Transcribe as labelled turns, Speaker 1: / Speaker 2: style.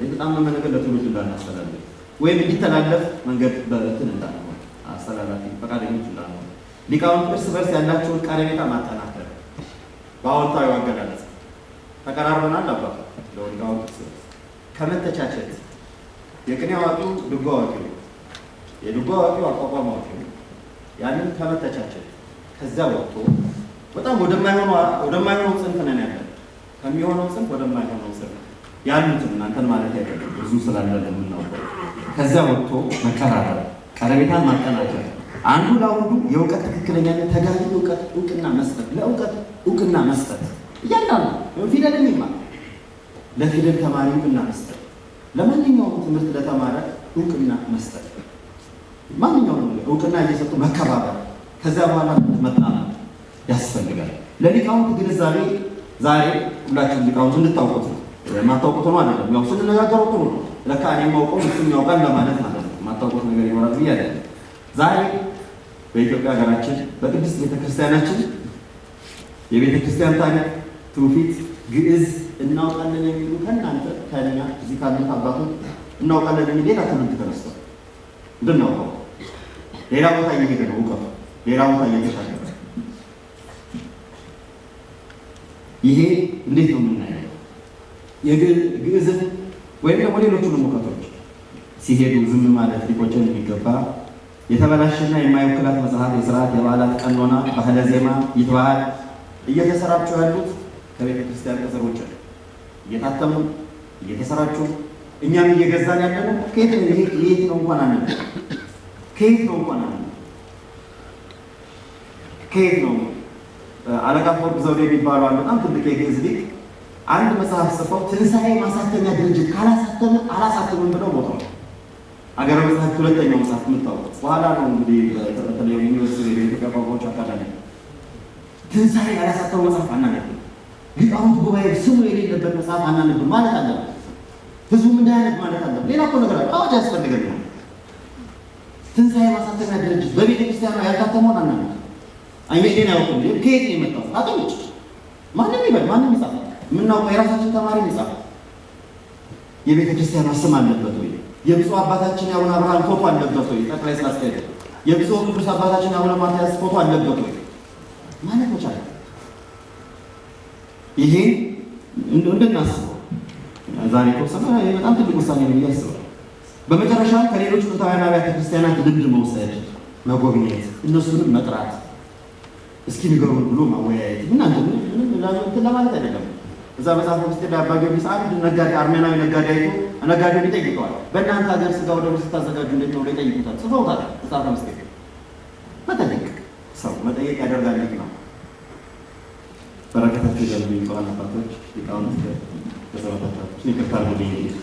Speaker 1: የተጣመመ ነገር ለትውልድ እንዳናስተላልፍ ወይም እንዲተላለፍ መንገድ በእንትን እንዳንሆን አስተላላፊ ፈቃደኞች እንዳንሆን ሊቃውንት እርስ በርስ ያላቸውን ቀረቤታ ማጠናከር በአዎንታዊ አገላለጽ ተቀራርበናል። አባ ለሊቃውንት እርስ በርስ ከመተቻቸት የቅኔ አዋቂው ድጓ አዋቂው የድጓ አዋቂው አቋቋም አዋቂው ያንን ከመተቻቸት ከዛ ወጥቶ በጣም ወደማይሆነው ጽንፍ ነን ያለን ከሚሆነው ጽንፍ ወደማይሆነው ጽንፍ ያሉትን እናንተን ማለት አይደለም ብዙ ስላለ የምናውቀው ከዛ ወጥቶ መቀራረብ ቀረቤታን ማጠናከር አንዱ ለአንዱ የእውቀት ትክክለኛነት ተጋቢ እውቀት እውቅና መስጠት ለእውቀት እውቅና መስጠት እያንዳንዱ ፊደልን ይማር ለፊደል ተማሪ እውቅና መስጠት ለማንኛውም ትምህርት ለተማረ እውቅና መስጠት ማንኛውም እውቅና እየሰጡ መከባበር ከዛ በኋላ መጣናት ያስፈልጋል። ለሊቃውንት ግንዛቤ ዛሬ ሁላችሁም ሊቃውንት እንድታውቁት ነው። ማታውቁት ነው አይደለም። ያው ስንነጋገር ጥሩ ነው። ለካ እኔ የማውቀው እሱም ያውቃል ለማለት ማለት ነው። ማታውቁት ነገር ይኖራል ብዬ አይደለም። ዛሬ በኢትዮጵያ ሀገራችን በቅድስት ቤተክርስቲያናችን የቤተክርስቲያን ታሪክ ትውፊት ግዕዝ እናውቃለን የሚሉ ከእናንተ ከእኛ እዚህ ካሉት አባቶች እናውቃለን የሚል ሌላ ትምህርት ተነስቷል። እንድናውቀው ሌላ ቦታ እየሄደ ነው እውቀቱ ሌላ ቦታ እየተሻገረ ይሄ እንዴት ነው የምናየው? የግዕዝን ወይም ደግሞ ሌሎቹንም እውቀቶች ሲሄዱ ዝም ማለት ሊቆጨን የሚገባ የተበላሸና የማይወክላት መጽሐፍ የሥርዓት የበዓላት ቀኖና ባህለ ዜማ ይትባህል እየተሰራጩ ያሉት ከቤተ ክርስቲያን ቅጽር ውጭ እየታተሙ እየተሰራጩ እኛም እየገዛን ያለነው ከየት ነው እንኳን አለ ከየት ነው እንኳን አለ ከየት ነው? አለቃ አፈወርቅ ዘውዴ የሚባሉ አንድ በጣም ትልቅ የግዕዝ ሊቅ አንድ መጽሐፍ ጽፈው ትንሣኤ ማሳተሚያ ድርጅት ካላሳተመ አላሳተምም ብለው ሞተዋል። አገረ መጽሐፍት ሁለተኛው መጽሐፍ የምታውቁት በኋላ ነው እንግዲህ በተለይ ዩኒቨርሲቲ የኢትዮጵያ ቋንቋዎች አካዳሚ ትንሣኤ ያላሳተመው መጽሐፍ አናነብም፣ ሊቃውንት ጉባኤ ስሙ የሌለበት መጽሐፍ አናነብም ማለት አለበት። ህዝቡም እንዲህ አይነት ማለት አለበት። ሌላ እኮ ነገር አለ። አዋጅ ያስፈልገናል። ትንሣኤ ማሳተሚያ ድርጅት በቤተ ክርስቲያኗ ያልታተመውን አናነብም። አይሜን ያውቁ እንዴ ከየት ነው የመጣው? አጥንጭ ማንም ይበል ማንም ይጻፍ ምናውቀው የራሳችን ተማሪ ይጻፍ። የቤተ ክርስቲያን ስም አለበት ወይ? የብፁዕ አባታችን የአቡነ አብርሃም ፎቶ አለበት ወይ? ጠቅላይ ስራ አስኪያጅ የብፁዕ ቅዱስ አባታችን የአቡነ ማትያስ ፎቶ አለበት ወይ ማለት መቻል ይሄ እንድናስበው ዛሬ ተወሰነ በጣም ትልቅ ውሳኔ ነው ያስባል። በመጨረሻ ከሌሎች ጥንታውያን አብያተ ክርስቲያናት ልምድ መውሰድ መጎብኘት እነሱንም መጥራት እስኪ ንገሩን ብሎ ማወያየት ምን አንተ ምን ለማለት አይደለም። እዛ መጽሐፍ ውስጥ አባ ጊዮርጊስ አንድ ነጋዴ አርሜናዊ ነጋዴ አይቶ ነጋዴውን ይጠይቀዋል። በእናንተ ሀገር ስጋ ወደሙ ስታዘጋጁ እንዴት ነው ይጠይቁታል። ጽፈውታል። መጽሐፍ ውስጥ መጠየቅ ሰው መጠየቅ ያደርጋል ነው። በረከታቸው ያሉ የቆራን አባቶች ሊቃውንት ተሰባታቸው ይቅርታ አድርጉልኝ።